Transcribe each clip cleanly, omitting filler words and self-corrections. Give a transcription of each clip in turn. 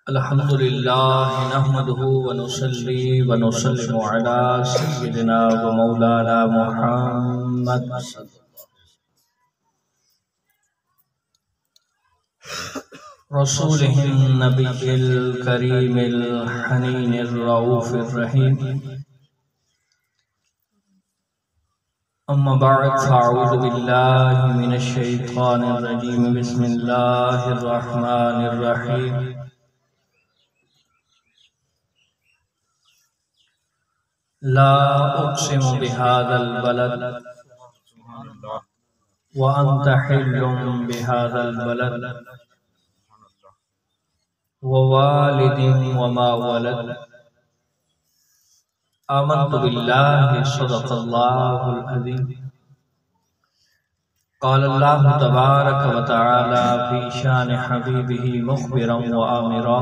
الحمد لله نحمده ونصلي ونسلم على سيدنا ومولانا محمد رسوله النبي الكريم الحنين الرؤوف الرحيم. أما بعد فأعوذ بالله من الشيطان الرجيم. بسم الله الرحمن الرحيم. لا أقسم بهذا البلد وأنت حل بهذا البلد ووالد وما ولد. آمنت بالله صدق الله العظيم. قال الله تبارك وتعالى في شان حبيبه مخبرا وآمرا: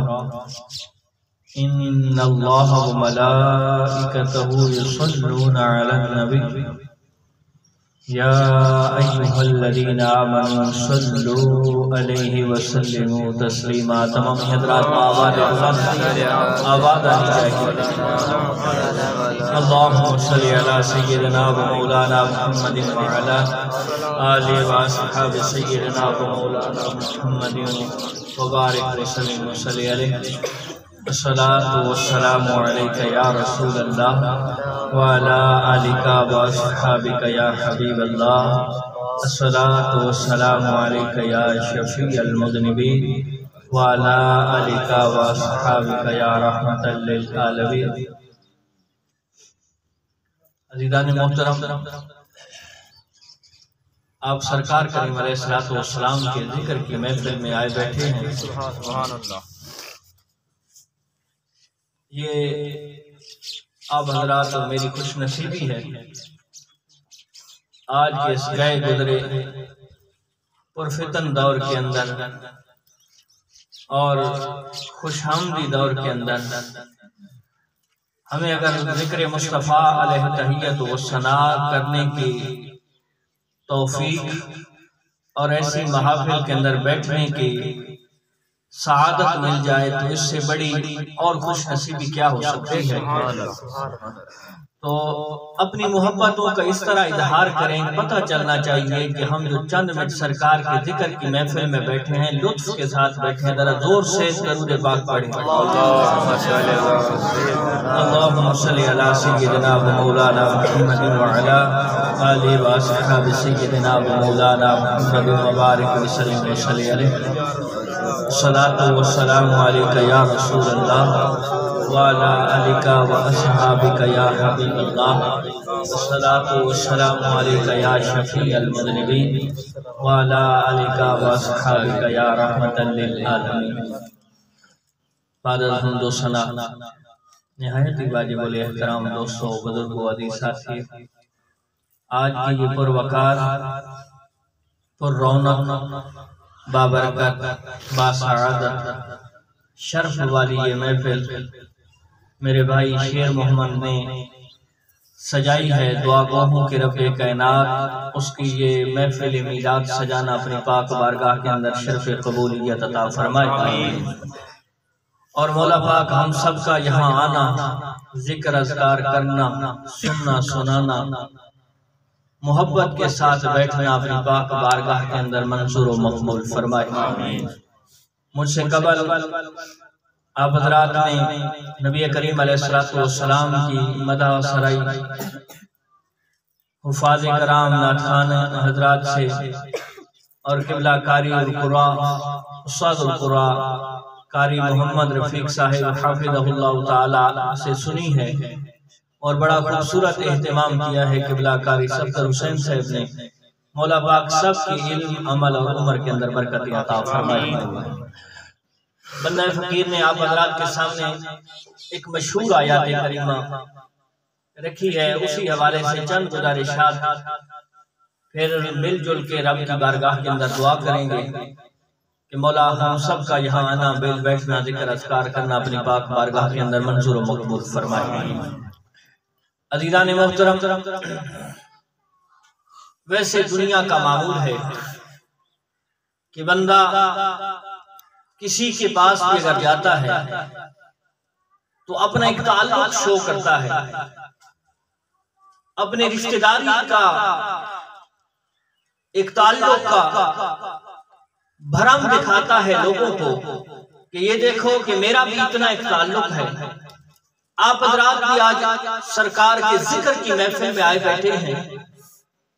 إن الله وملائكته يصلون على النبي يا أيها الذين آمنوا صلوا عليه وسلموا تسليما. تمام حضرات آباد آنی چاہیے. اللهم صل على سيدنا ومولانا محمد وعلى آله وأصحاب سيدنا ومولانا محمد وبارك وسلم وصل عليه. الصلاة والسلام عليك يا رسول الله وعلى آلك وأصحابك يا حبيب الله. الصلاة والسلام عليك يا شفيع المذنبين وعلى آلك وأصحابك يا رحمة للعالمين. عزیزان محترم، آپ سرکار کریم علیہ السلام کے ذکر کی محفل میں آئے بیٹھے ہیں. سبحان اللہ. یہ آپ حضرات اور میری خوش نصیبی ہے آج کے اس گئے گزرے پرفتن دور کے اندر اور خوش آمدی دور کے اندر ہمیں اگر ذکر مصطفیٰ علیہ تحیت و ثنا کرنے کی توفیق اور ایسی محافل کے اندر بیٹھنے کی سعادت مل جائے تو اس سے بڑی اور خوش نصیبی کیا ہو سکتی ہے. تو اپنی محبتوں کا اس طرح اظہار کریں. پتہ چلنا چاہیے کہ ہم جو چند منٹ سرکار کے ذکر کی محفل میں بیٹھے ہیں لطف کے ساتھ بیٹھے ہیں. ذرا زور سے درود پاک پڑھیں. اللهم صل على سيدنا ومولانا محمد وعلى آله وأصحاب سيدنا ومولانا محمد وبارك وسلم وصل عليه. الصلاة والسلام عليك يا رسول الله وعلى آلك وأصحابك يا حبيب الله. الصلاة والسلام عليك يا شفيع المذنبين وعلى آلك وأصحابك يا رحمة للعالمين. بعد حمد و ثنا نہایت ہی واجب الاحترام دوستوں، بزرگوں، عزیز ساتھی، آج کی یہ پروقار، پر رونق، بابرکت، باسعادت، شرف والی یہ محفل میرے بھائی شیر محمد نے سجائی ہے. دعا گوہوں کے رب کائنات اس کی یہ محفل میلاد سجانا اپنی پاک بارگاہ کے اندر شرف قبولیت عطا فرمائے. اور مولا پاک ہم سب کا یہاں آنا، ذکر اذکار کرنا، سننا سنانا، محبت کے ساتھ بیٹھنا اپنی پاک بارگاہ کے اندر منظور و مقبول فرمائے. مجھ سے قبل آپ حضرات نے نبی کریم علیہ السلام کی مدح سرائی حفاظ کرام ناتخان حضرات سے اور قبلہ کاری القرآن استاد القرآن قاری محمد رفیق صاحب حافظہ اللہ تعالی سے سنی ہے اور بڑا خوبصورت اہتمام کیا ہے قبلہ کاری صفدر حسین صاحب نے. مولا پاک سب کی علم، عمل اور عمر کے اندر برکت عطا فرمائے. بندہ فقیر نے آپ حضرات کے سامنے ایک مشہور آیات کریمہ رکھی ہے، اسی حوالے سے چند گزارشات پھر مل جل کے رب کی بارگاہ کے اندر دعا کریں گے کہ مولا ہم سب کا یہاں آنا، بیل بیٹھنا، ذکر اذکار کرنا اپنی پاک بارگاہ کے اندر منظور و مقبول فرمائے. عزیزان محترم، ویسے دنیا کا معمول ہے کہ بندہ کسی کے پاس بھی اگر جاتا ہے تو اپنا ایک تعلق شو کرتا ہے، اپنے رشتہ داری کا ایک تعلق کا بھرم دکھاتا ہے لوگوں کو کہ یہ دیکھو کہ میرا بھی اتنا ایک تعلق ہے۔ آپ حضرات بھی آج سرکار کے ذکر کی محفل میں آئے بیٹھے ہیں،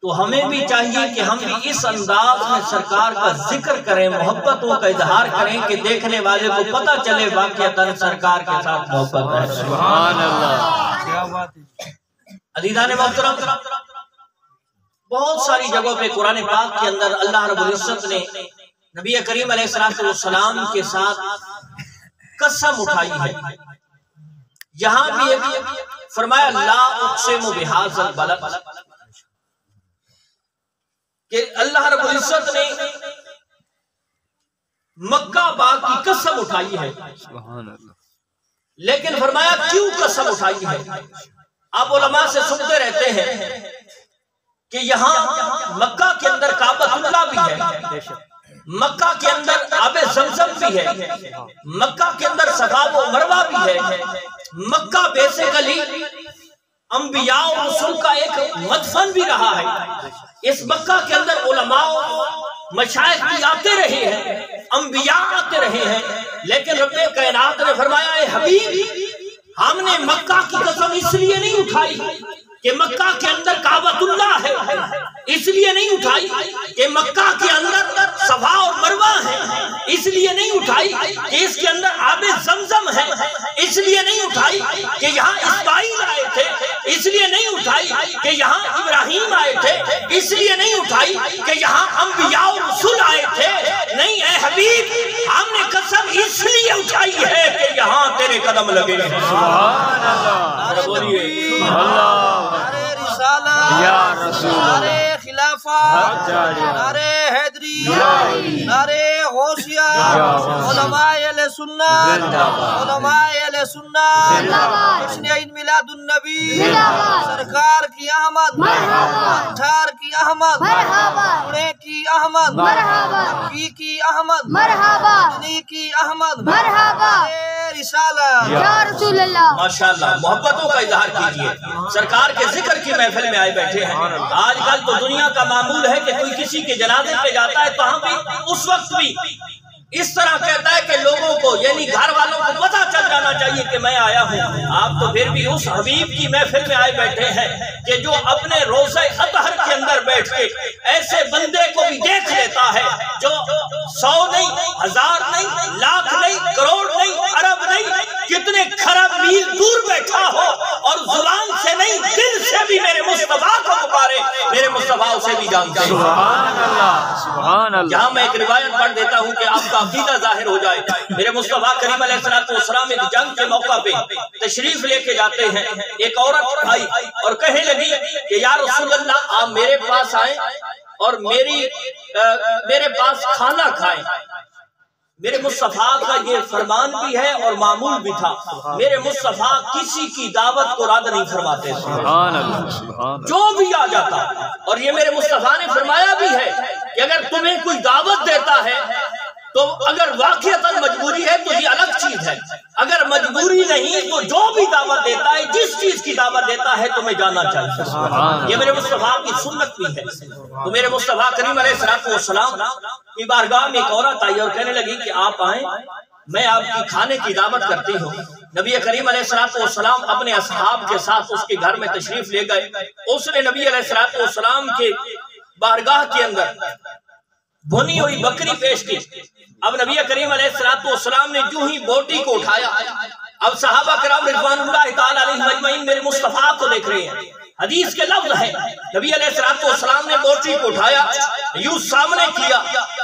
تو ہمیں بھی چاہیے کہ ہم بھی اس انداز میں سرکار کا ذکر کریں، محبتوں کا اظہار کریں کہ دیکھنے والے کو پتہ چلے واقعتاً سرکار کے ساتھ محبت ہے۔ سبحان اللہ۔ عزیزان محترم، بہت ساری جگہوں پہ قرآن پاک کے اندر اللہ رب العزت نے نبی کریم علیہ السلام کے ساتھ قسم اٹھائی ہے۔ یہاں بھی ایک فرمایا لا اقسم بہذا البلد، کہ اللہ رب العزت نے مکہ باغ کی قسم اٹھائی ہے، لیکن فرمایا کیوں قسم اٹھائی ہے؟ آپ علماء سے سنتے رہتے ہیں کہ یہاں مکہ کے اندر کعبۃ اللہ بھی ہے، مکہ کے اندر آب زمزم بھی ہے، مکہ کے اندر صفا و مروہ بھی ہے، مکہ بیسیکلی انبیاء و رسول کا ایک مدفن بھی رہا ہے۔ اس مکہ کے اندر علماء مشائخ بھی آتے رہے ہیں، انبیاء آتے رہے ہیں، لیکن رب کائنات نے فرمایا اے حبیب، ہم نے مکہ کی قسم اس لیے نہیں اٹھائی کہ مکہ کے اندر کعبۃ اللہ ہے، اس لیے نہیں اٹھائی کہ مکہ کے اندر صفا اور مروہ ہے، اس لیے نہیں اٹھائی کہ اس کے اندر آب زمزم ہے، اس لیے نہیں اٹھائی کہ یہاں اسماعیل آئے تھے، اس لیے نہیں اٹھائی کہ یہاں ابراہیم آئے تھے، اس لیے نہیں اٹھائی کہ یہاں انبیاء اور رسول آئے تھے۔ نہیں اے حبیب، ہم نے قسم اس لیے اٹھائی ہے کہ یہاں تیرے قدم لگے ہیں۔ سبحان اللہ، بولیے نعرے رسالت یا رسول اللہ، نعرے خلافت، نعرے حیدری، نعرے غوثیہ، علماء اہل سنت، علماء اہل سنت، جشن عید میلاد النبی، سرکار کی احمد، اٹھار کی احمد، پونے کی احمد، مکی کی احمد، مدنی کی احمد، رسالت یا رسول اللہ۔ ماشاءاللہ، محبتوں کا اظہار کیجئے، سرکار کے ذکر کی محفل میں آئے بیٹھے ہیں۔ آج کل تو دنیا کا معمول ہے کہ کوئی کسی کے جنازے پہ جاتا ہے تو ہم بھی اس وقت بھی اس طرح کہتا ہے کہ لوگوں کو یعنی گھر والوں کو پتہ چل جانا چاہیے کہ میں آیا ہوں۔ آپ تو پھر بھی اس حبیب کی محفل میں آئے بیٹھے ہیں کہ جو اپنے روضہ اطہر کے اندر بیٹھ کے ایسے بندے کو بھی دیکھ لیتا ہے جو 100 نہیں، 1000 نہیں، لاکھ نہیں، کروڑ نہیں، ارب نہیں، کتنے کھرب میل دور بیٹھا ہو اور زبان سے نہیں دل سے بھی میرے مصطفیٰ کو پکارے، میرے مصطفیٰ اسے بھی جانتے ہیں۔ سبحان اللہ، سبحان اللہ۔ یہاں میں ایک روایت پڑھ دیتا ہوں کہ آپ کا عقیدہ ظاہر ہو جائے۔ میرے مصطفیٰ کریم علیہ السلام ایک جنگ کے موقع پہ تشریف لے کے جاتے ہیں، ایک عورت آئی اور کہنے لگی کہ یا رسول اللہ آپ میرے پاس آئیں اور میرے پاس کھانا کھائیں۔ میرے مصطفیٰ کا یہ فرمان بھی ہے اور معمول بھی تھا، میرے مصطفیٰ کسی کی دعوت کو رد نہیں فرماتے تھے، سبحان اللہ، سبحان اللہ۔ جو بھی آ جاتا۔ اور یہ میرے مصطفیٰ نے فرمایا بھی ہے کہ اگر تمہیں کوئی دعوت دیتا ہے تو اگر واقعتاً مجبوری ہے تو یہ الگ چیز ہے، اگر مجبوری نہیں تو جو بھی دعوت دیتا ہے، جس چیز کی دعوت دیتا ہے تمہیں جانا چاہیے۔ یہ میرے مصطفیٰ کی سنت بھی ہے۔ تو میرے مصطفیٰ کریم علیہ السلام کی بارگاہ میں ایک عورت آئی اور کہنے لگی کہ آپ آئیں، میں آپ کی کھانے کی دعوت کرتی ہوں۔ نبی کریم علیہ السلام اپنے اصحاب کے ساتھ اس کے گھر میں تشریف لے گئے۔ اس نے نبی علیہ السلام کے بارگاہ کے اندر بھنی ہوئی بکری پیش کی۔ اب نبی کریم علیہ السلام نے جو ہی بوٹی کو اٹھایا، اب صحابہ کرام رضوان اللہ تعالی علیہم اجمعین میرے مصطفیٰ کو دیکھ رہے ہیں۔ حدیث کے لفظ ہے نبی علیہ السلام نے بوٹی کو اٹھایا، یوں سامنے کیا،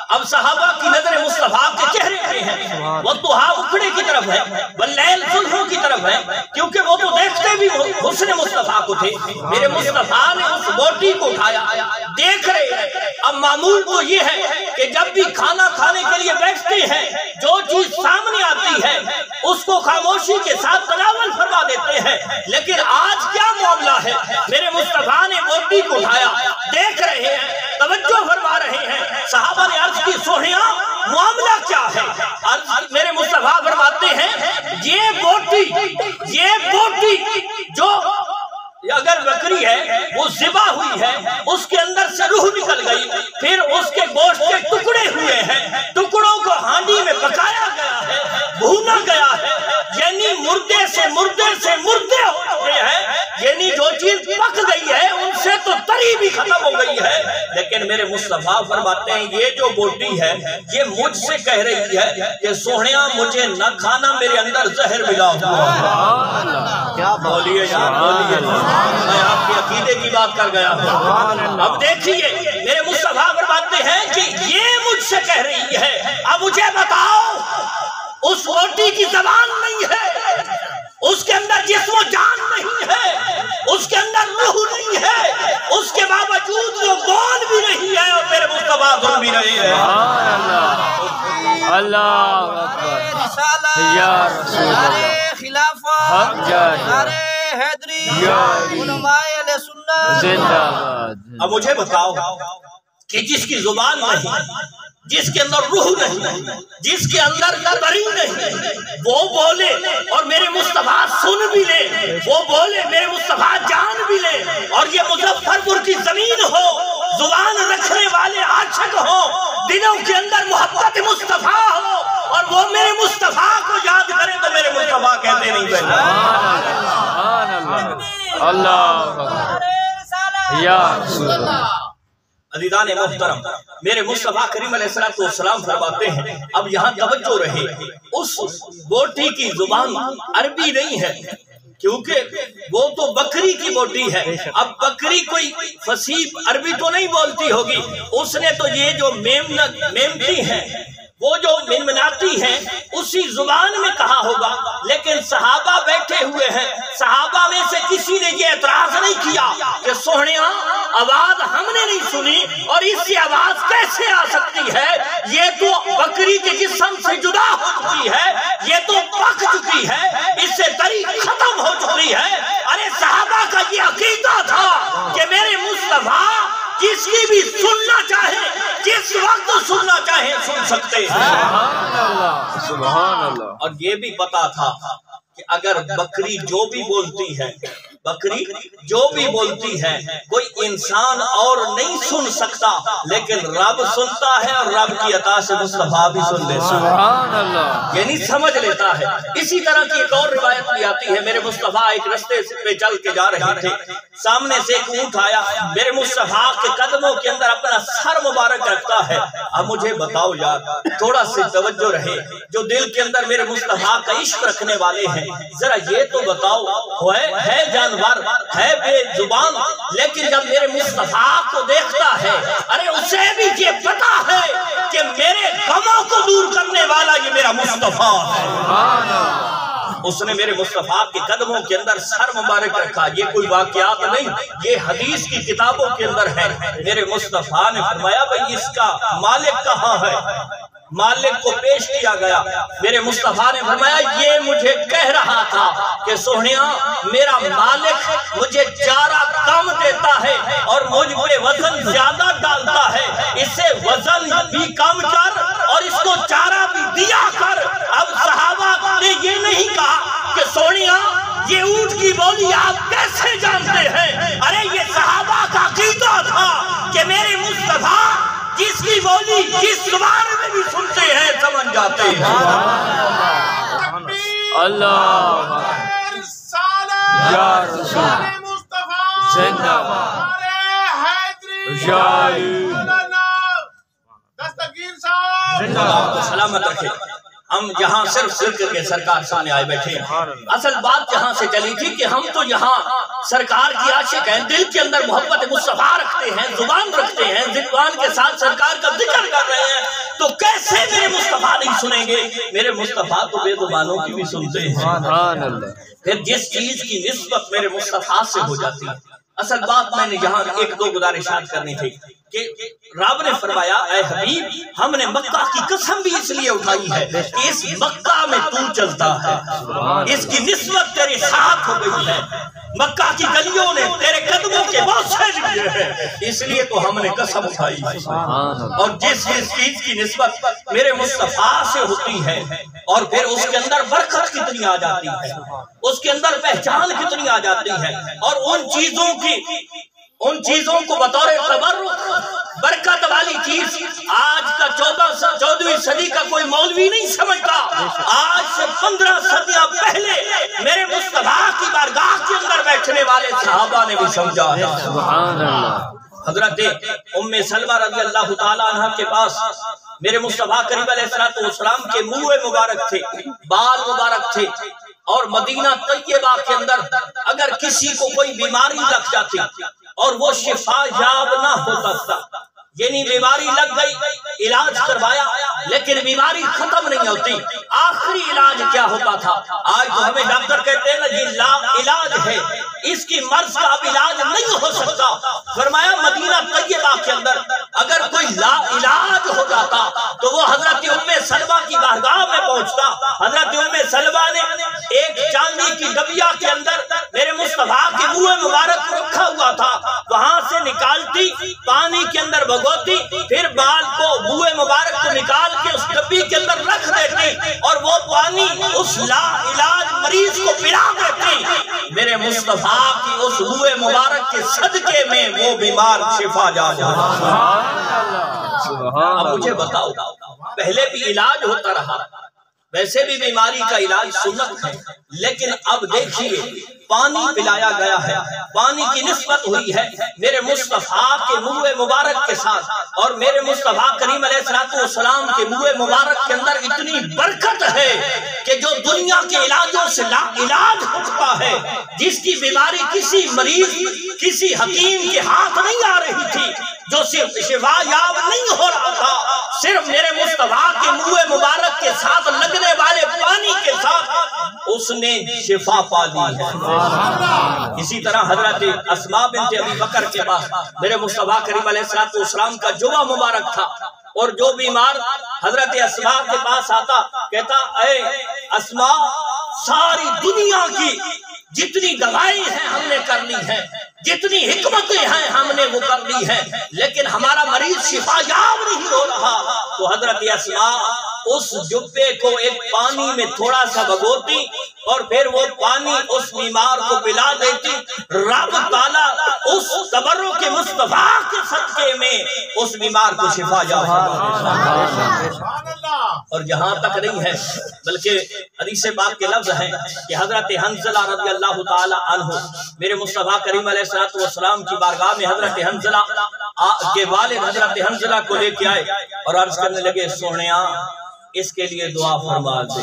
اب صحابہ کی نظر مصطفیٰ کے چہرے پہ ہیں، والضحیٰ اکھڑے کی طرف ہے، واللیل صلحوں کی طرف ہے، کیونکہ وہ تو دیکھتے بھی حسن مصطفیٰ کو تھے۔ میرے مصطفیٰ نے اس بوٹی کو اٹھایا، دیکھ رہے ہیں۔ اب معمول تو یہ ہے کہ جب بھی کھانا کھانے کے لیے بیٹھتے ہیں، جو چیز سامنے آتی ہے اس کو خاموشی کے ساتھ تناول فرما دیتے ہیں، لیکن آج کیا معاملہ ہے؟ میرے مصطفیٰ نے بوٹی کو اٹھایا، دیکھ رہے ہیں، توجہ فرما رہے ہیں۔ صحابہ نے عرض کی سوہیاں معاملہ کیا ہے؟ عرض لیکن میرے مصطفیٰ فرماتے ہیں یہ جو بوٹی ہے یہ مجھ سے کہہ رہی ہے کہ سوہنیا مجھے نہ کھانا، میرے اندر زہر ملا ہوا۔ کیا بولیے یار، بولیے، میں آپ کے عقیدے کی بات کر گیا ہوں۔ اب دیکھیے میرے مصطفیٰ فرماتے ہیں کہ یہ مجھ سے کہہ رہی ہے، اب مجھے بتاؤ اس بوٹی کی زبان نہیں ہے، اس کے اندر جسم و جان نہیں ہے، اس کے اندر روح نہیں ہے، اس کے باوجود وہ بول بھی نہیں ہے اور میرے مصطفیٰ سن بھی رہے ہیں۔ اللہ اکبر یا رسول اللہ، خلافت، نعرہ حیدری، علماء اہل سنت زندہ باد۔ اب مجھے بتاؤ کہ جس کی زبان نہیں، جس کے اندر روح نہیں، جس کے اندر قدری نہیں، وہ بولے اور میرے مصطفیٰ سن بھی لے، وہ بولے میرے مصطفیٰ جان بھی لے، اور یہ مظفرپور کی زمین ہو، زبان رکھنے والے عاشق ہو، دلوں کے اندر محبت مصطفیٰ ہو، اور وہ میرے مصطفیٰ کو یاد کرے تو میرے مصطفیٰ کہتے نہیں پہلے اللہ اکبر یا رسول اللہ۔ عزیزان محترم، میرے مصطفیٰ کریم علیہ السلام فرماتے ہیں اب یہاں توجہ رہے، اس بوٹی کی زبان عربی نہیں ہے کیونکہ وہ تو بکری کی بوٹی ہے۔ اب بکری کوئی فصیح عربی تو نہیں بولتی ہوگی، اس نے تو یہ جو میمتی ہیں، وہ جو منمناتی ہیں، اسی زبان میں کہا ہوگا، لیکن صحابہ بیٹھے ہوئے ہیں، صحابہ میں سے کسی نے یہ اعتراض نہیں کیا کہ سوہنیا آواز ہم نے نہیں سنی اور اس سے آواز کیسے آ سکتی ہے، یہ تو بکری کے جسم سے جدا ہو چکی ہے، یہ تو پک چکی ہے، اس سے تری ختم ہو چکی ہے۔ ارے صحابہ کا یہ عقیدہ تھا کہ میرے مصطفیٰ جس کی بھی سننا چاہے، جس وقت سننا چاہے سن سکتے ہیں۔ سبحان اللہ۔ اور یہ بھی پتا تھا کہ اگر بکری جو بھی بولتی ہے، بکری جو بھی بولتی ہے، کوئی انسان اور نہیں سن سکتا، لیکن رب سنتا ہے اور رب کی عطا سے مصطفیٰ بھی سن لیتا ہے، سبحان اللہ، یعنی سمجھ لیتا ہے۔ اسی طرح کی ایک اور روایت بھی آتی ہے، میرے مصطفیٰ ایک رستے پہ چل کے جا رہے تھے، سامنے سے ایک اونٹ آیا، میرے مصطفیٰ کے قدموں کے اندر اپنا سر مبارک رکھتا ہے۔ اب مجھے بتاؤ یار، تھوڑا سی توجہ رہے، جو دل کے اندر میرے مصطفیٰ کا عشق رکھنے والے ہیں، ذرا یہ تو بتاؤ، ہے جانور، ہے بے زبان، لیکن جب میرے مصطفیٰ کو دیکھتا ہے، ارے اسے بھی یہ پتا ہے کہ میرے غموں کو دور کرنے والا یہ میرا مصطفیٰ ہے۔ اس نے میرے مصطفیٰ کے قدموں کے اندر سر مبارک رکھا، یہ کوئی واقعات نہیں، یہ حدیث کی کتابوں کے اندر ہے۔ میرے مصطفیٰ نے فرمایا بھئی اس کا مالک کہاں ہے؟ مالک کو پیش کیا گیا، میرے مصطفیٰ نے فرمایا یہ مجھے کہہ رہا تھا کہ سوہنیا میرا مالک مجھے چارہ کم دیتا ہے اور مجھ پہ وزن زیادہ ڈالتا ہے، اسے وزن بھی کم کر اور اس کو چارہ بھی دیا کر۔ اب صحابہ نے یہ نہیں کہا کہ سوہنیا یہ اونٹ کی بولی آپ کیسے جانتے ہیں، ارے یہ صحابہ کا عقیدہ تھا کہ میرے مصطفیٰ جس کی بولی جس زبان میں بھی سنتے ہیں سمجھ جاتے ہیں۔ اللہ یا رسول زندہ باد سلامت رکھے۔ ہم یہاں صرف ذکر کے سرکار سامنے آئے بیٹھے ہیں، اصل بات یہاں سے چلی تھی کہ ہم تو یہاں سرکار کی عاشق ہیں، دل کے اندر محبت مصطفیٰ رکھتے ہیں، زبان رکھتے ہیں، زبان کے ساتھ سرکار کا ذکر کر رہے ہیں، تو کیسے میرے مصطفیٰ نہیں سنیں گے؟ میرے مصطفیٰ تو بے زبانوں کی بھی سنتے ہیں۔ سبحان اللہ۔ پھر جس چیز کی نسبت میرے مصطفیٰ سے ہو جاتی ہے، اصل بات میں نے یہاں ایک دو گزارشات کرنی تھی کہ رب نے فرمایا اے حبیب ہم نے مکہ کی قسم بھی اس لیے اٹھائی ہے کہ اس مکہ میں تو چلتا ہے، اس کی نسبت تیرے ساتھ ہو گئی ہے، مکہ کی گلیوں نے تیرے قدموں کے بوسے لیے ہیں، اس لیے تو ہم نے قسم اٹھائی ہے۔ اور جس چیز کی نسبت میرے مصطفیٰ سے ہوتی ہے اور پھر اس کے اندر برکت کتنی آ جاتی ہے، اس کے اندر پہچان کتنی آ جاتی ہے، اور ان چیزوں کو بطور تبرک برکت والی چیز آج کا 14ویں صدی کا کوئی مولوی نہیں سمجھتا، آج سے 15 صدیاں پہلے میرے مصطفیٰ کی بارگاہ کے اندر بیٹھنے والے صحابہ نے بھی سمجھا ہے۔ سبحان اللہ۔ حضرت ام سلمہ رضی اللہ تعالیٰ عنہ کے پاس میرے مصطفیٰ کریم علیہ السلام کے منہ مبارک تھے، بال مبارک تھے، اور مدینہ طیبہ کے اندر اگر کسی کو کوئی بیماری لگ جاتی اور وہ شفا یاب نہ ہو سکتا، یعنی بیماری لگ گئی، علاج کروایا لیکن بیماری ختم نہیں ہوتی، آخری علاج کیا ہوتا تھا؟ آج تو ہمیں ڈاکٹر کہتے ہیں نا یہ لا علاج ہے، اس کی مرض کا اب علاج نہیں ہو سکتا۔ فرمایا مدینہ طیبہ کے اندر اگر کوئی لا علاج ہو جاتا تو وہ حضرت ام سلمہ کی بارگاہ میں پہنچتا۔ حضرت ام سلمہ نے ایک چاندی کی ڈبیا کے اندر میرے مصطفیٰ کے منہ مبارک رکھا ہوا تھا، وہاں سے نکالتی، پانی کے اندر بھگوتی، پھر بال کو منہ مبارک کو نکال کے اس ڈبی کے اندر رکھ دیتی اور وہ پانی اس لا علاج مریض کو پلا دیتی۔ میرے مصطفیٰ کی اس منہ مبارک کے صدقے میں وہ بیمار شفا جاتا۔ اب مجھے بتاؤ، پہلے بھی علاج ہوتا رہا، ویسے بھی بیماری کا علاج سنت ہے، لیکن اب دیکھیے پانی پلایا گیا ہے، پانی کی نسبت ہوئی ہے میرے مصطفیٰ کے منہ مبارک کے ساتھ، اور میرے مصطفیٰ کریم علیہ السلام کے منہ مبارک کے اندر اتنی برکت ہے کہ جو دنیا کے علاجوں سے لا علاج ہوتا ہے، جس کی بیماری کسی مریض، کسی حکیم کے ہاتھ نہیں آ رہی تھی، جو صرف شفا یاب نہیں ہو رہا تھا، صرف میرے مصطفیٰ کے منہ مبارک کے ساتھ لگنے والے پانی کے ساتھ اس نے شفا پا لی ہے۔ اسی طرح حضرت اسماء بنت ابی بکر کے پاس میرے مصطفیٰ کریم علیہ السلام کا جوہ مبارک تھا، اور جو بیمار حضرت اسماء کے پاس آتا کہتا اے اسماء، ساری دنیا کی جتنی دوائیں ہیں ہم نے کر لی ہیں، جتنی حکمتیں ہیں ہم نے وہ کر لی ہیں، لیکن ہمارا مریض شفا یاب نہیں ہو رہا۔ تو حضرت اسماء اس جبے کو ایک پانی میں تھوڑا سا بھگوتی اور پھر وہ پانی اس بیمار کو پلا دیتی، رب تعالیٰ اس تبرک مصطفیٰ کے صدقے میں اس بیمار کو شفا یاب اور جہاں تک نہیں ہے بلکہ حدیث پاک کے لفظ ہیں کہ حضرت حنظلہ رضی اللہ تعالی عنہ میرے مصطفیٰ کریم علیہ السلام کی بارگاہ میں حضرت حنظلہ کے والد حضرت حنظلہ کو لے کے آئے اور عرض کرنے لگے سونیا اس کے لیے دعا فرما دے۔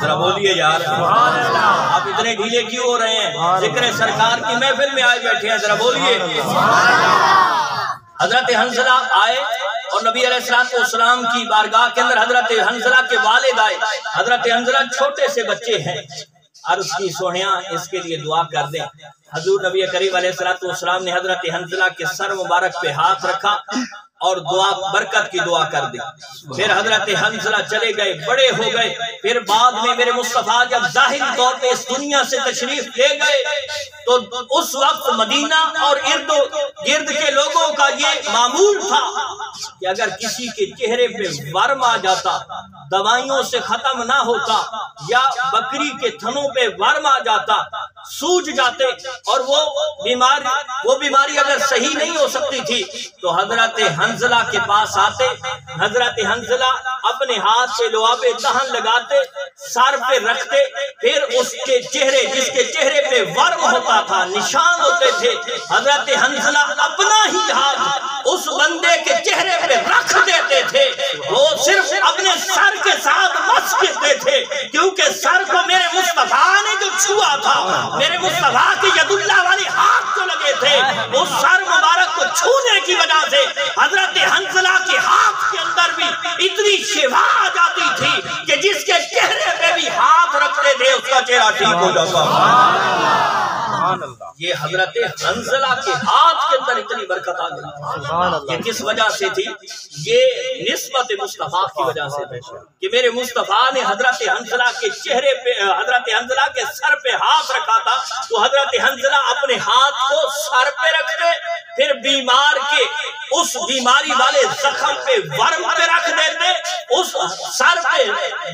ذرا بولیے یار، آپ اتنے ڈھیلے کیوں ہو رہے ہیں؟ ذکر سرکار کی محفل میں آئے بیٹھے ہیں، ذرا بولیے۔ حضرت حنظلہ آئے اور نبی علیہ السلام کی بارگاہ کے اندر حضرت حنظلہ کے والد آئے۔ حضرت حنظلہ چھوٹے سے بچے ہیں، عرض کی سونیا اس کے لیے دعا کر دیں۔ حضور نبی کریم علیہ السلام نے حضرت حنظلہ کے سر مبارک پہ ہاتھ رکھا اور دعا برکت کی دعا کر دی۔ پھر حضرت حنظلہ چلے گئے، بڑے ہو گئے، پھر بعد میں میرے مصطفیٰ جب ظاہری طور پہ اس دنیا سے تشریف لے گئے تو اس وقت مدینہ اور ارد گرد کے لوگوں کا یہ معمول تھا کہ اگر کسی کے چہرے پہ ورم آ جاتا، دوائیوں سے ختم نہ ہوتا، یا بکری کے تھنوں پہ ورم آ جاتا، سوج جاتے اور وہ بیماری اگر صحیح نہیں ہو سکتی تھی تو حضرت حنظلہ کے پاس آتے، حضرت حنظلہ اپنے ہاتھ سے لعاب دہن لگاتے، سر پہ رکھتے، پھر اس کے چہرے جس کے چہرے پہ ورم ہوتا تھا، نشان ہوتے تھے، حضرت حنظلہ اپنا ہی ہاتھ اس بندے کے چہرے پہ رکھ دیتے تھے، وہ صرف اپنے سر کے ساتھ مس کرتے تھے، کیونکہ سر کو میرے مصطفیٰ نے جو چھوا تھا، میرے مصطفیٰ کے ید اللہ والے ہاتھ جو لگے تھے، اس سر مبارک کو چھونے کی وجہ سے حضرت حنظلہ کے ہاتھ کے اندر بھی اتنی شفا آ جاتی تھی کہ جس کے چہرے پہ بھی ہاتھ رکھتے تھے اس کا چہرہ ٹھیک ہو جاتا۔ یہ حضرت حنظلہ کے ہاتھ کے اندر اتنی برکت آ گئی، یہ کس وجہ سے تھی؟ یہ نسبت مصطفیٰ کی وجہ سے تھی کہ میرے مصطفیٰ نے حضرت حنظلہ کے چہرے پہ، حضرت حنظلہ کے سر پہ ہاتھ رکھا تھا، تو حضرت حنظلہ اپنے ہاتھ کو سر پہ رکھتے، پھر بیمار کے اس بیماری والے زخم پہ ورم پہ رکھ دیتے، اس سر پہ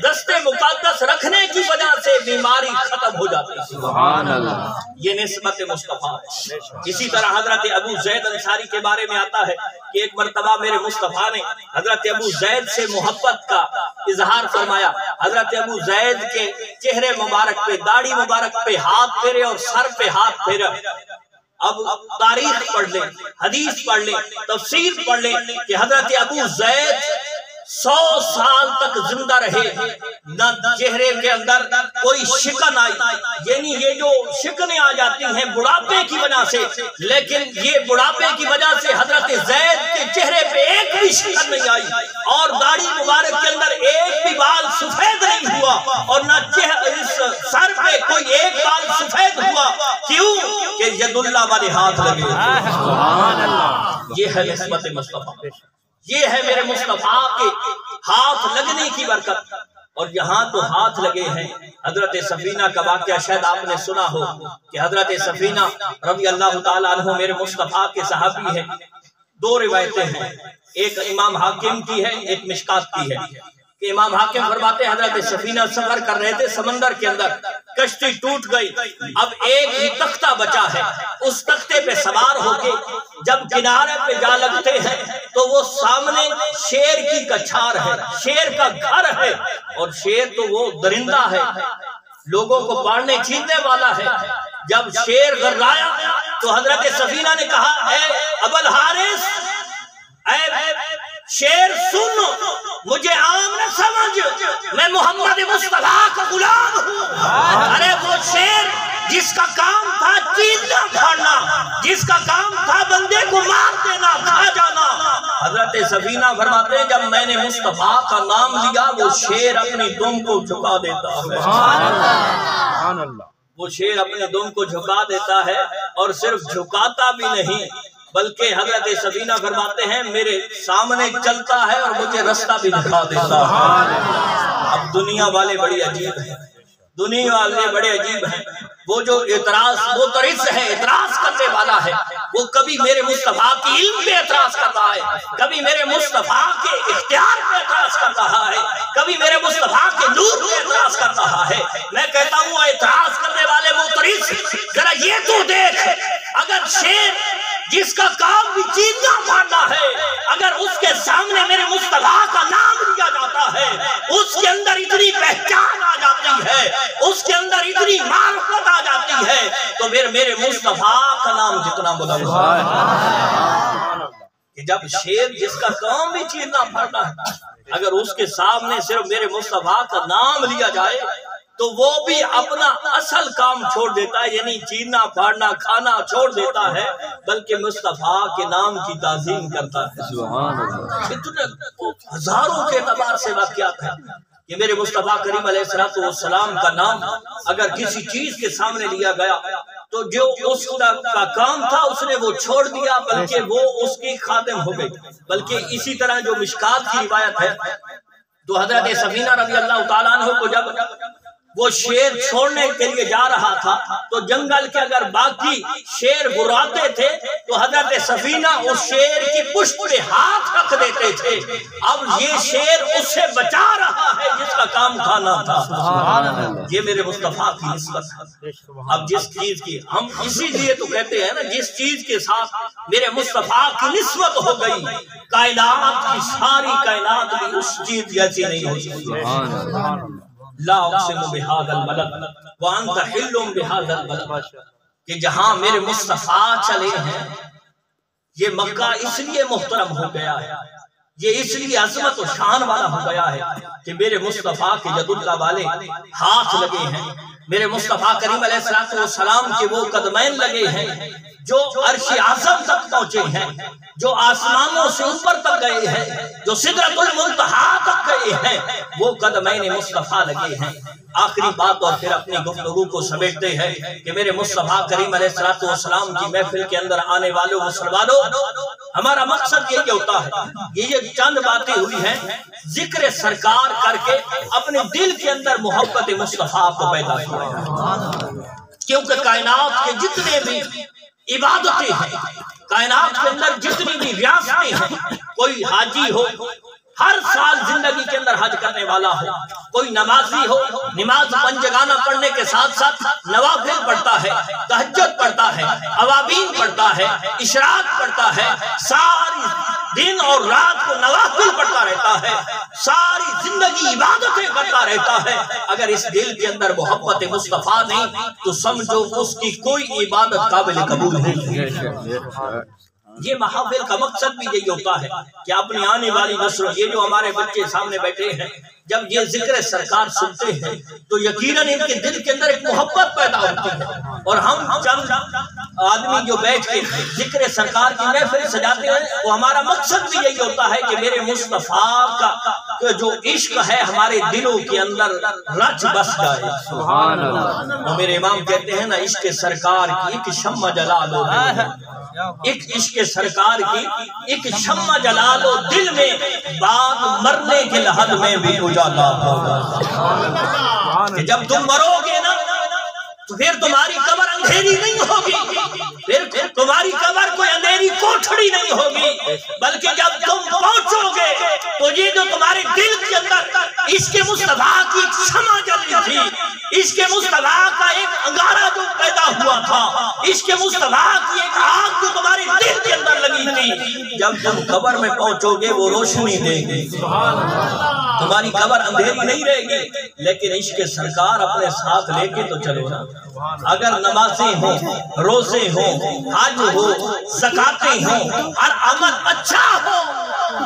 دست مقدس رکھنے کی وجہ سے بیماری ختم ہو جاتی۔ سبحان اللہ، یہ نسبت مصطفیٰ ہے۔ اسی طرح حضرت ابو زید انصاری کے بارے میں آتا ہے کہ ایک مرتبہ میرے مصطفیٰ نے حضرت ابو زید سے محبت کا اظہار فرمایا، حضرت ابو زید کے چہرے مبارک پہ، داڑھی مبارک پہ ہاتھ پھیرے اور سر پہ ہاتھ پھیرا، اب تاریخ پڑھ لیں، حدیث پڑھ لیں، تفسیر پڑھ لیں کہ حضرت ابو زید 100 سال تک زندہ رہے، نہ چہرے کے اندر کوئی شکن آئی، یعنی یہ جو شکنیں آ جاتی ہیں بڑھاپے کی وجہ سے، لیکن یہ بڑھاپے کی وجہ سے حضرت زید کے چہرے پہ ایک بھی شکن نہیں آئی، اور داڑھی مبارک کے اندر ایک بھی بال سفید نہیں ہوا، اور نہ اس سر پہ کوئی ایک بال سفید ہوا۔ کیوں کہ ید اللہ والے ہاتھ لگے۔ سبحان اللہ، یہ ہے نسبت مصطفیٰ، یہ ہے میرے مصطفیٰ کے ہاتھ لگنے کی برکت۔ اور یہاں تو ہاتھ لگے ہیں۔ حضرت سفینہ کا واقعہ شاید آپ نے سنا ہو کہ حضرت سفینہ رضی اللہ تعالیٰ عنہ میرے مصطفیٰ کے صحابی ہیں۔ 2 روایتیں ہیں، ایک امام حاکم کی ہے، ایک مشکات کی ہے، کہ امام حاکم فرماتے ہیں حضرت سفینہ سفر کر رہے تھے سمندر کے اندر، کشتی ٹوٹ گئی، اب ایک ہی تختہ بچا ہے، اس تختے پہ سوار ہو کے جب کنارے پہ جا لگتے ہیں تو وہ سامنے شیر کی کچھار ہے، شیر کا گھر ہے، اور شیر تو وہ درندہ ہے، لوگوں کو پاڑنے چھیننے والا ہے۔ جب شیر غرایا تو حضرت سفینہ نے کہا، اے ابو الحارث، اے شیر سن، مجھے عام نہ سمجھ، میں محمد مصطفیٰ کا غلام ہوں۔ ارے وہ شیر جس کا کام تھا چیرنا پھاڑنا، جس کا کام تھا بندے کو مار دینا، کھا جانا۔ حضرت سفینہ فرماتے ہیں جب میں نے مصطفیٰ کا نام لیا وہ شیر اپنی دم کو جھکا دیتا ہے۔ سبحان اللہ، وہ شیر اپنے دم کو جھکا دیتا ہے، اور صرف جھکاتا بھی نہیں بلکہ حضرت سفینہ فرماتے ہیں میرے سامنے چلتا ہے اور مجھے رستہ بھی دکھا دیتا ہے۔ اب دنیا والے بڑی عجیب ہیں، دنیا والے بڑے عجیب ہیں۔ وہ جو اعتراض معترض ہے، اعتراض کرنے والا ہے، وہ کبھی میرے مصطفیٰ کی علم پہ اعتراض کر رہا ہے، کبھی میرے مصطفیٰ کے اختیار پہ اعتراض کر رہا ہے، کبھی میرے مصطفیٰ کے نور پہ اعتراض کر رہا ہے۔ میں کہتا ہوں اعتراض کرنے والے معترض، ذرا یہ تو دیکھ، اگر شیر جس کا کام بھی چیرنا پھاڑنا ہے، اگر اس کے سامنے میرے مصطفیٰ کا نام لیا جاتا ہے، اس کے اندر اتنی پہچان آ جاتی ہے، اس کے اندر اتنی معرفت آ جاتی ہے، تو پھر میرے مصطفیٰ کا نام جتنا بلند ہے کہ جب شیر جس کا کام بھی چیرنا پھاڑنا ہے، اگر اس کے سامنے صرف میرے مصطفیٰ کا نام لیا جائے تو وہ بھی اپنا اصل کام چھوڑ دیتا ہے، یعنی چیرنا پھاڑنا کھانا چھوڑ دیتا ہے، بلکہ مصطفیٰ کے نام کی تعظیم کرتا ہے۔ سبحان اللہ، اتنے ہزاروں کے اعتبار سے واقعات ہیں کہ میرے مصطفیٰ کریم علیہ السلام کا نام اگر کسی چیز کے سامنے لیا گیا تو جو اس کا کام تھا اس نے وہ چھوڑ دیا، بلکہ وہ اس کی خادم ہو گئی۔ بلکہ اسی طرح جو مشکات کی روایت ہے تو حضرت سفینہ رضی اللہ تعالیٰ عنہ کو جب وہ شیر چھوڑنے کے لیے جا رہا تھا تو جنگل کے اگر باقی شیر گراتے تھے تو حضرت سفینہ اس شیر کی پشت پہ ہاتھ رکھ دیتے تھے۔ اب یہ شیر اس سے بچا رہا ہے جس کا کام کھانا تھا۔ یہ میرے مصطفیٰ کی نسبت ہے۔ اب جس چیز کی ہم اسی لیے تو کہتے ہیں نا، جس چیز کے ساتھ میرے مصطفیٰ کی نسبت ہو گئی، کائنات کی ساری کائنات بھی اس چیز جیسی نہیں ہو سکتی۔ لا اقسم بہذا البلد وانت حل بہذا البلد، کہ جہاں میرے مصطفیٰ چلے ہیں یہ مکہ اس لیے محترم ہو گیا ہے، یہ اس لیے عظمت و شان والا ہو گیا ہے کہ میرے مصطفیٰ کے ید اللہ والے ہاتھ لگے ہیں، میرے مصطفیٰ کریم علیہ السلام کے وہ قدمین لگے ہیں جو عرش اعظم تک پہنچے ہیں، جو آسمانوں سے اوپر تک گئے ہیں، جو سدرۃ المنتہا تک گئے ہیں، وہ قدمین مصطفیٰ لگے ہیں۔ آخری بات اور پھر اپنی گفتگو کو سمیٹتے ہیں کہ میرے مصطفیٰ کریم علیہ السلام کی محفل کے اندر آنے والوں مسلمانوں، ہمارا مقصد یہی ہوتا ہے، یہ چند باتیں ہوئی ہیں ذکر سرکار کر کے اپنے دل کے اندر محبت مصطفیٰ کو پیدا کیا، کیونکہ کائنات کے جتنے بھی عبادتیں ہیں، کائنات کے اندر جتنی بھی ریاستیں ہیں، کوئی حاجی ہو، ہر سال زندگی کے اندر حج کرنے والا ہو، کوئی نمازی ہو، نماز پنجگانہ پڑھنے کے ساتھ ساتھ نوافل پڑھتا ہے، تہجد پڑھتا ہے، اوابین پڑھتا ہے، اشراق پڑھتا ہے، ساری دن اور رات کو نوافل پڑھتا رہتا ہے، ساری زندگی عبادتیں کرتا رہتا ہے، اگر اس دل کے اندر محبت مصطفیٰ نہیں تو سمجھو اس کی کوئی عبادت قابل قبول نہیں۔ یہ محافل کا مقصد بھی یہی ہوتا ہے کہ اپنی آنے والی نسل، یہ جو ہمارے بچے سامنے بیٹھے ہیں، جب یہ ذکر سرکار سنتے ہیں تو یقیناً ان کے دل کے اندر ایک محبت پیدا ہوتی ہے، اور ہم چند آدمی جو بیٹھ کے ذکر سرکار کی محفل سجاتے ہیں، وہ ہمارا مقصد بھی یہی ہوتا ہے کہ میرے مصطفیٰ کا جو عشق ہے ہمارے دلوں کے اندر رچ بس جائے۔ سبحان اللہ۔ وہ میرے امام کہتے ہیں نا، عشق سرکار کی ایک شمع جلا دو دل میں، ایک عشق سرکار کی ایک شمع جلا دو دل میں، بعد مرنے کے لحظ میں بھی اجالا ہوگا۔ کہ جب تم مرو گے نا تو پھر تمہاری قبر اندھیری نہیں ہوگی، پھر تمہاری قبر کوئی اندھیری کوٹھڑی نہیں ہوگی، بلکہ جب تم پہنچو گے تو یہ جو تمہارے دل کے اندر عشق مصطفیٰ کی ایک شمع جلی تھی، عشق مصطفیٰ کا ایک انگارہ جو پیدا ہوا تھا، عشق مصطفیٰ کی ایک آگ جو تمہارے دل کے اندر لگی تھی، جب تم قبر میں پہنچو گے وہ روشنی دے گی، تمہاری قبر اندھیری نہیں رہے گی۔ لیکن عشق سرکار اپنے ساتھ لے کے تو چلو نا، اگر نمازیں ہوں، روزے ہوں، حج ہو، زکاتیں ہوں، ہر عمل اچھا ہو،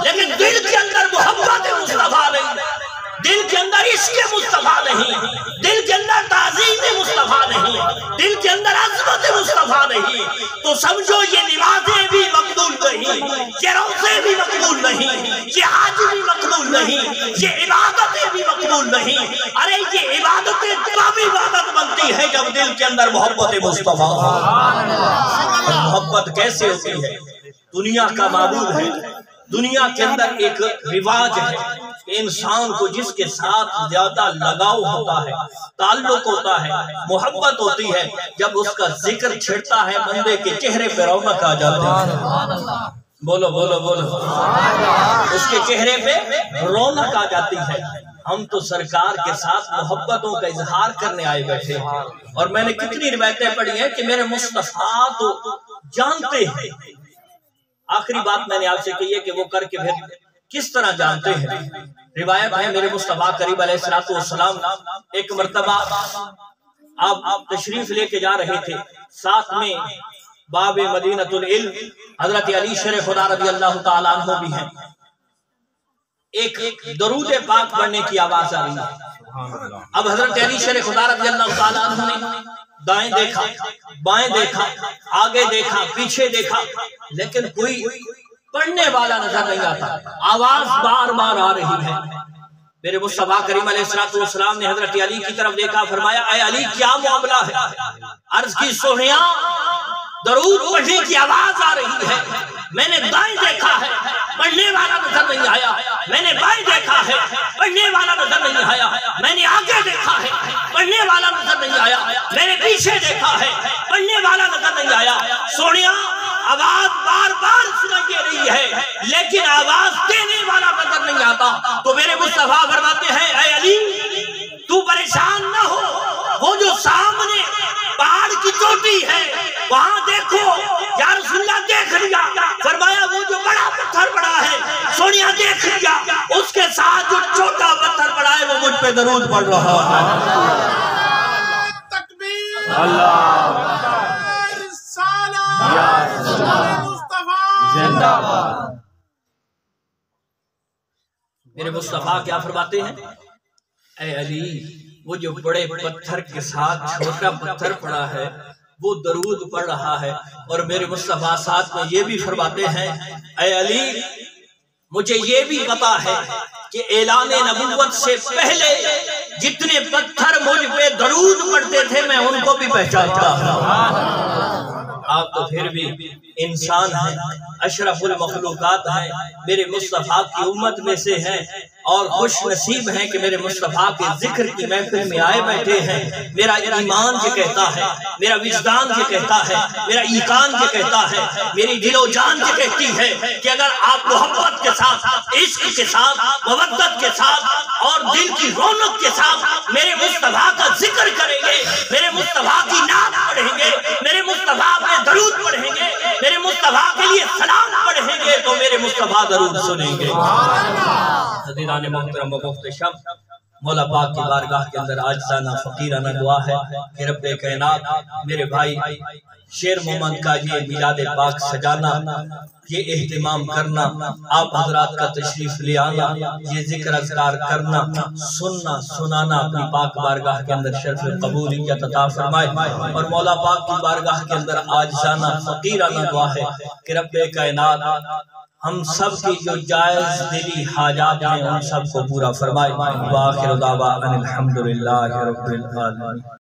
لیکن دل کے اندر محبت مصطفیٰ نہیں، دل کے اندر عشق مصطفیٰ نہیں، دل کے اندر تعظیم مصطفیٰ نہیں، دل کے اندر عظمت مصطفیٰ نہیں، تو سمجھو یہ نمازیں بھی مقبول نہیں، یہ روزے بھی مقبول نہیں، یہ حج بھی مقبول نہیں، یہ عبادتیں بھی مقبول نہیں۔ ارے یہ عبادتیں تب عبادت بنتی ہے جب دل کے اندر محبت مصطفیٰ۔ محبت کیسے ہوتی ہے؟ دنیا کا معبود ہے، دنیا کے اندر ایک رواج ہے کہ انسان کو جس کے ساتھ زیادہ لگاؤ ہوتا ہے، تعلق ہوتا ہے، محبت ہوتی ہے، جب اس کا ذکر چھڑتا ہے بندے کے چہرے پہ رونق آ جاتی ہے۔ بولو بولو بولو، اس کے چہرے پہ رونق آ جاتی ہے۔ ہم تو سرکار کے ساتھ محبتوں کا اظہار کرنے آئے بیٹھے ہیں، اور میں نے کتنی روایتیں پڑھی ہیں کہ میرے مصطفیٰ تو جانتے ہیں۔ آخری بات میں نے آپ سے کہی ہے کہ وہ کر کے پھر کس طرح جانتے ہیں۔ روایت ہے میرے مصطفیٰ کریم علیہ السلام ایک مرتبہ آپ تشریف لے کے جا رہے تھے، ساتھ میں باب مدینۃ العلم حضرت علی شیر خدا رضی اللہ تعالیٰ عنہ بھی ہیں۔ ایک درود پاک پڑھنے کی آواز آ رہی ہے۔ اب حضرت علی شیر خدا رضی اللہ تعالیٰ عنہ نے دائیں دیکھا، بائیں دیکھا، آگے دیکھا، پیچھے دیکھا، لیکن کوئی پڑھنے والا نظر نہیں آتا، آواز بار بار آ رہی ہے۔ میرے مصطفیٰ کریم علیہ السلام نے حضرت علی کی طرف دیکھا، فرمایا اے علی کیا معاملہ ہے؟ عرض کی سوہیاں درود پڑھنے کی آواز آ رہی ہے، میں نے دائیں دیکھا ہے پڑھنے والا نظر نہیں آیا، میں نے بائیں دیکھا ہے پڑھنے والا نظر نہیں آیا، میں نے آگے دیکھا ہے پڑھنے والا نظر نہیں آیا، میں نے پیچھے دیکھا ہے پڑھنے والا نظر نہیں آیا۔ سوڑیاں آواز بار بار سنائی دے رہی ہے لیکن آواز دینے والا نظر نہیں آتا، تو میرے مصطفیٰ فرماتے ہیں اے علی تو پریشان نہ ہو، وہ جو سامنے پہاڑ کی چوٹی ہے وہاں دیکھو، یا رسول اللہ دیکھ لیا، فرمایا وہ جو بڑا پتھر پڑا ہے سونیا دیکھ لیا، اس کے ساتھ جو چھوٹا پتھر پڑا ہے وہ مجھ پہ درود پڑھ رہا ہے۔ تکبیر اللہ زندہ باد۔ میرے مصطفیٰ کیا فرماتے ہیں؟ اے علی وہ جو بڑے پتھر کے ساتھ چھوٹا پتھر پڑا ہے وہ درود پڑھ رہا ہے، اور میرے مصطفیٰ ساتھ میں یہ بھی فرماتے ہیں اے علی مجھے یہ بھی پتا ہے کہ اعلان نبوت سے پہلے جتنے پتھر مجھ پہ درود پڑھتے تھے میں ان کو بھی پہچانتا ہوں۔ آپ تو پھر بھی انسان ہیں، اشرف المخلوقات ہیں، میرے مصطفیٰ کی امت میں سے ہیں، اور خوش نصیب ہیں کہ میرے مصطفیٰ کے ذکر کی محفل میں آئے بیٹھے ہیں۔ میرا ایمان یہ کہتا ہے، میرا وجدان یہ کہتا ہے، میرا ایقان یہ کہتا ہے، میری دل و جان یہ کہتی ہے کہ اگر آپ محبت کے ساتھ، عشق کے ساتھ، مودت کے ساتھ اور دل کی رونق کے ساتھ میرے مصطفیٰ کا ذکر کریں گے، میرے مصطفیٰ کی نعت پڑھیں گے، میرے مصطفیٰ پہ درود پڑھیں گے، میرے مصطفیٰ کے لیے سلام پڑھیں گے، تو میرے مصطفیٰ درود سنیں گے۔ حضران محترم و محتشم، مولا پاک کی بارگاہ کے اندر عاجزانہ فقیرانہ دعا ہے کہ رب کائنات میرے بھائی شیر محمد کا یہ میلاد پاک سجانا، یہ اہتمام کرنا، آپ حضرات کا تشریف لے آنا، یہ ذکر اذکار کرنا، سننا سنانا اپنی پاک بارگاہ کے اندر شرف قبولیت عطا فرمائے، اور مولا پاک کی بارگاہ کے اندر عاجزانہ فقیرانہ دعا ہے کہ رب کائنات ہم سب کی جو جائز دلی حاجات ہیں ان سب کو پورا فرمائے۔ وآخر دعوانا الحمدللہ رب العالمین۔